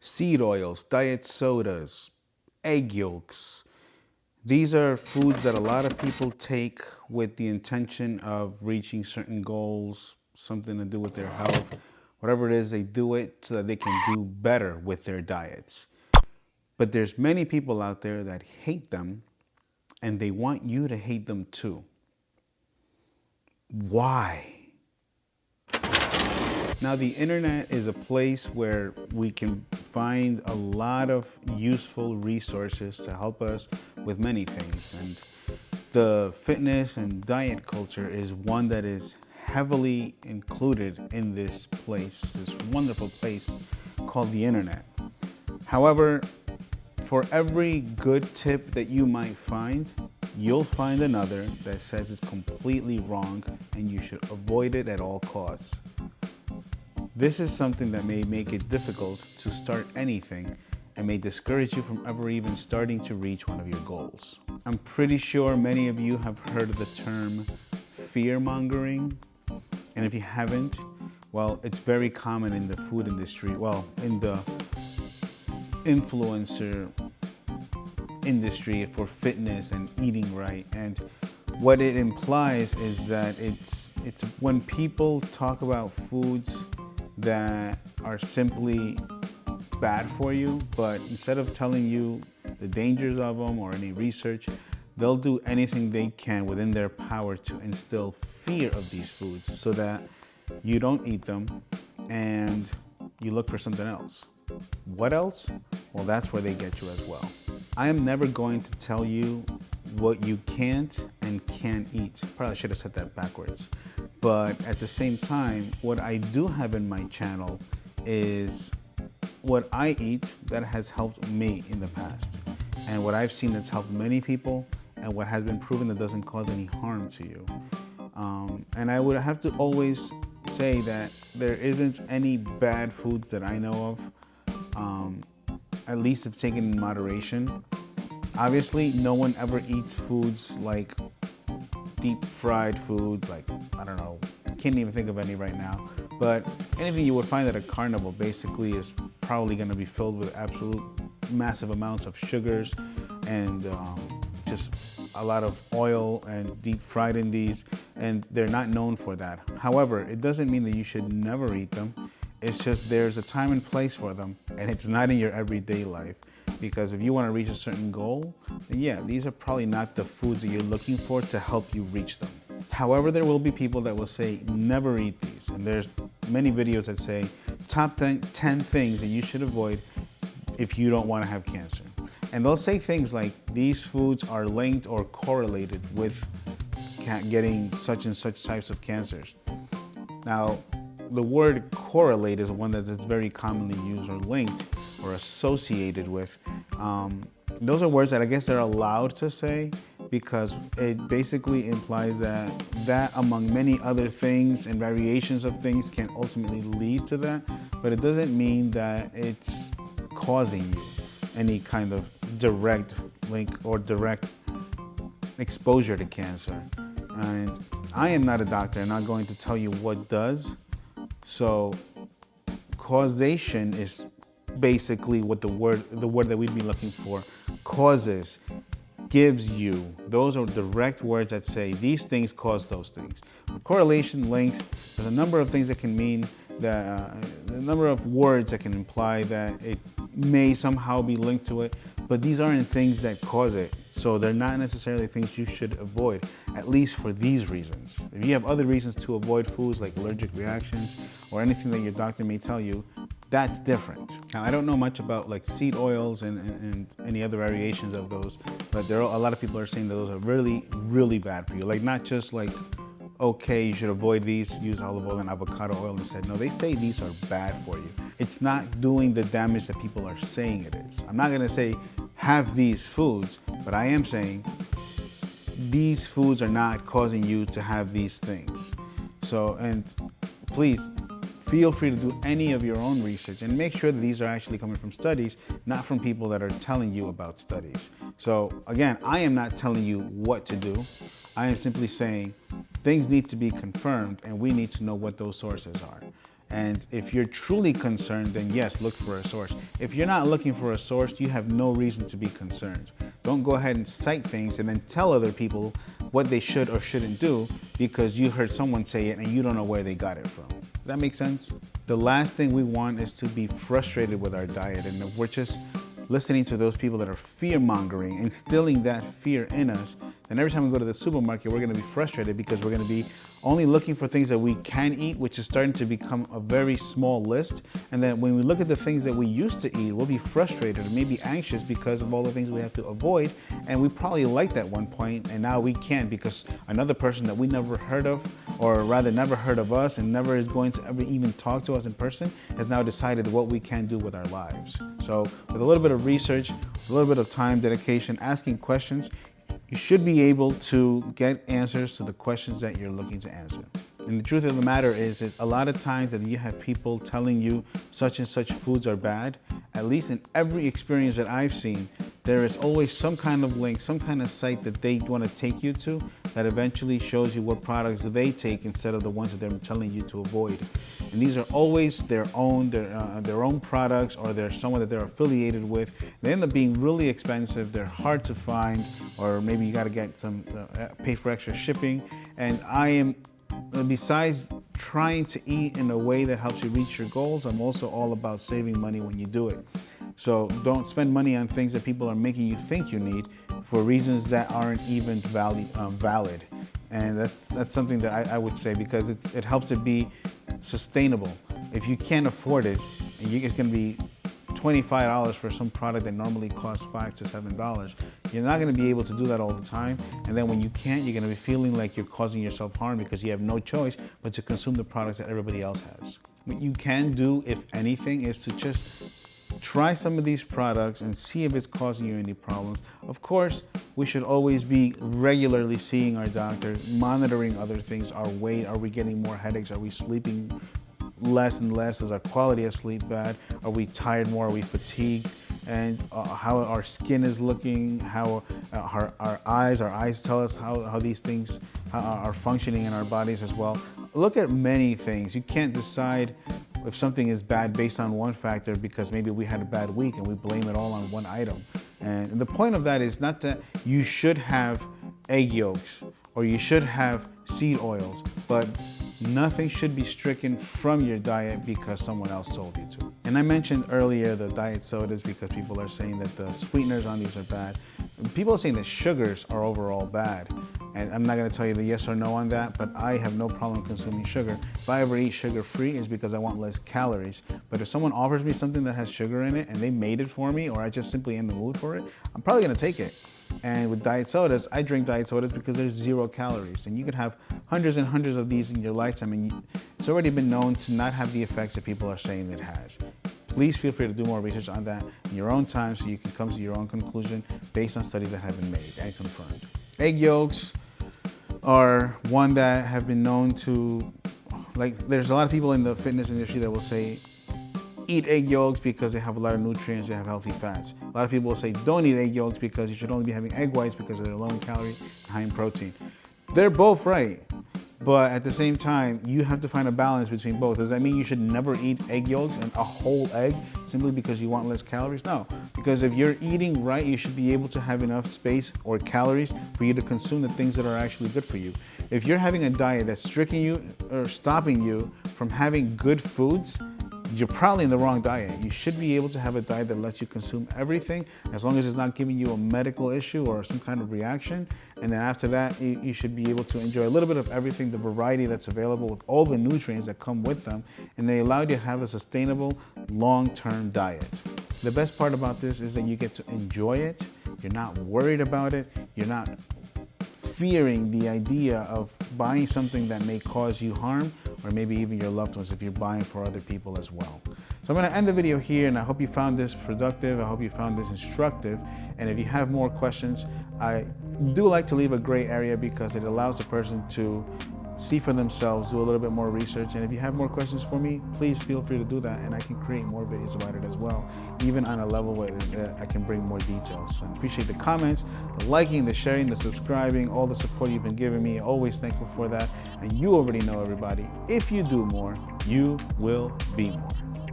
seed oils, diet sodas, egg yolks. These are foods that a lot of people take with the intention of reaching certain goals, something to do with their health. Whatever it is, they do it so that they can do better with their diets. But there's many people out there that hate them, and they want you to hate them too. Why? Now, the internet is a place where we can find a lot of useful resources to help us with many things. And the fitness and diet culture is one that is heavily included in this place, this wonderful place called the internet. However, for every good tip that you might find, you'll find another that says it's completely wrong and you should avoid it at all costs. This is something that may make it difficult to start anything and may discourage you from ever even starting to reach one of your goals. I'm pretty sure many of you have heard of the term fear-mongering. And if you haven't, well, it's very common in the food industry, well, in the influencer industry for fitness and eating right. And what it implies is that it's when people talk about foods that are simply bad for you, but instead of telling you the dangers of them or any research, they'll do anything they can within their power to instill fear of these foods so that you don't eat them and you look for something else. What else? Well, that's where they get you as well. I am never going to tell you what you can't and can't eat. Probably should have said that backwards. But at the same time, what I do have in my channel is what I eat that has helped me in the past. And what I've seen that's helped many people, and what has been proven that doesn't cause any harm to you. And I would have to always say that there isn't any bad foods that I know of, at least if taken in moderation. Obviously, no one ever eats foods like deep fried foods, like, I don't know, I can't even think of any right now. But anything you would find at a carnival basically is probably going to be filled with absolute massive amounts of sugars and just a lot of oil and deep fried in these, and they're not known for that. However, it doesn't mean that you should never eat them. It's just there's a time and place for them, and it's not in your everyday life. Because if you want to reach a certain goal, then yeah, these are probably not the foods that you're looking for to help you reach them. However, there will be people that will say never eat these, and there's many videos that say top 10 things that you should avoid if you don't want to have cancer. And they'll say things like these foods are linked or correlated with getting such and such types of cancers. Now, the word correlate is one that is very commonly used, or linked or associated with. Those are words that I guess they're allowed to say because it basically implies that among many other things and variations of things can ultimately lead to that, but it doesn't mean that it's causing you any kind of direct link or direct exposure to cancer. And I am not a doctor. I'm not going to tell you what does. So causation is basically what the word that we'd be looking for, causes, gives you. Those are direct words that say these things cause those things. Correlation, links, there's a number of things that can mean that, a number of words that can imply that it may somehow be linked to it, but these aren't things that cause it. So they're not necessarily things you should avoid, at least for these reasons. If you have other reasons to avoid foods like allergic reactions or anything that your doctor may tell you, that's different. Now, I don't know much about like seed oils and any other variations of those, but there are a lot of people are saying that those are really, really bad for you. Like not just like, okay, you should avoid these, use olive oil and avocado oil instead. No, they say these are bad for you. It's not doing the damage that people are saying it is. I'm not gonna say have these foods, but I am saying these foods are not causing you to have these things. So, and please feel free to do any of your own research and make sure that these are actually coming from studies, not from people that are telling you about studies. So again, I am not telling you what to do. I am simply saying things need to be confirmed and we need to know what those sources are. And if you're truly concerned, then yes, look for a source. If you're not looking for a source, you have no reason to be concerned. Don't go ahead and cite things and then tell other people what they should or shouldn't do because you heard someone say it and you don't know where they got it from. Does that make sense? The last thing we want is to be frustrated with our diet. And if we're just listening to those people that are fear-mongering, instilling that fear in us, then every time we go to the supermarket, we're gonna be frustrated because we're gonna be only looking for things that we can eat, which is starting to become a very small list. And then when we look at the things that we used to eat, we'll be frustrated or maybe anxious because of all the things we have to avoid. And we probably liked at one point, and now we can't because another person that we never heard of, or rather never heard of us and never is going to ever even talk to us in person, has now decided what we can do with our lives. So with a little bit of research, a little bit of time, dedication, asking questions, you should be able to get answers to the questions that you're looking to answer. And the truth of the matter is a lot of times that you have people telling you such and such foods are bad, at least in every experience that I've seen, there is always some kind of link, some kind of site that they want to take you to that eventually shows you what products they take instead of the ones that they're telling you to avoid. And these are always their own products, or they're someone that they're affiliated with. They end up being really expensive. They're hard to find, or maybe you got to get some pay for extra shipping. And I am, besides trying to eat in a way that helps you reach your goals, I'm also all about saving money when you do it. So don't spend money on things that people are making you think you need for reasons that aren't even valid. And that's something that I would say, because it helps it be sustainable. If you can't afford it, it's going to be $25 for some product that normally costs $5 to $7. You're not going to be able to do that all the time. And then when you can't, you're going to be feeling like you're causing yourself harm because you have no choice but to consume the products that everybody else has. What you can do, if anything, is to just try some of these products and see if it's causing you any problems. Of course, we should always be regularly seeing our doctor, monitoring other things, our weight, are we getting more headaches, are we sleeping less and less, is our quality of sleep bad, are we tired more, are we fatigued, and how our skin is looking, how our eyes tell us how these things are functioning in our bodies as well. Look at many things. You can't decide if something is bad based on one factor because maybe we had a bad week and we blame it all on one item. And the point of that is not that you should have egg yolks or you should have seed oils, but nothing should be stricken from your diet because someone else told you to. And I mentioned earlier the diet sodas because people are saying that the sweeteners on these are bad. People are saying that sugars are overall bad. And I'm not going to tell you the yes or no on that, but I have no problem consuming sugar. If I ever eat sugar-free, it's because I want less calories. But if someone offers me something that has sugar in it and they made it for me, or I just simply in the mood for it, I'm probably going to take it. And with diet sodas, I drink diet sodas because there's 0 calories. And you could have hundreds and hundreds of these in your lifetime, and it's already been known to not have the effects that people are saying it has. Please feel free to do more research on that in your own time so you can come to your own conclusion based on studies that have been made and confirmed. Egg yolks are one that have been known to, like, there's a lot of people in the fitness industry that will say, eat egg yolks because they have a lot of nutrients, they have healthy fats. A lot of people will say, don't eat egg yolks because you should only be having egg whites because they're low in calorie and high in protein. They're both right. But at the same time, you have to find a balance between both. Does that mean you should never eat egg yolks and a whole egg simply because you want less calories? No, because if you're eating right, you should be able to have enough space or calories for you to consume the things that are actually good for you. If you're having a diet that's striking you or stopping you from having good foods, you're probably in the wrong diet. You should be able to have a diet that lets you consume everything as long as it's not giving you a medical issue or some kind of reaction. And then after that, you should be able to enjoy a little bit of everything, the variety that's available with all the nutrients that come with them. And they allow you to have a sustainable, long-term diet. The best part about this is that you get to enjoy it. You're not worried about it. You're not fearing the idea of buying something that may cause you harm, or maybe even your loved ones if you're buying for other people as well. So I'm going to end the video here, and I hope you found this productive. I hope you found this instructive. And if you have more questions, I do like to leave a gray area because it allows the person to see for themselves, do a little bit more research. And if you have more questions for me, please feel free to do that, and I can create more videos about it as well, even on a level where I can bring more details. So I appreciate the comments, the liking, the sharing, the subscribing, all the support you've been giving me. Always thankful for that. And you already know, everybody, if you do more, you will be more.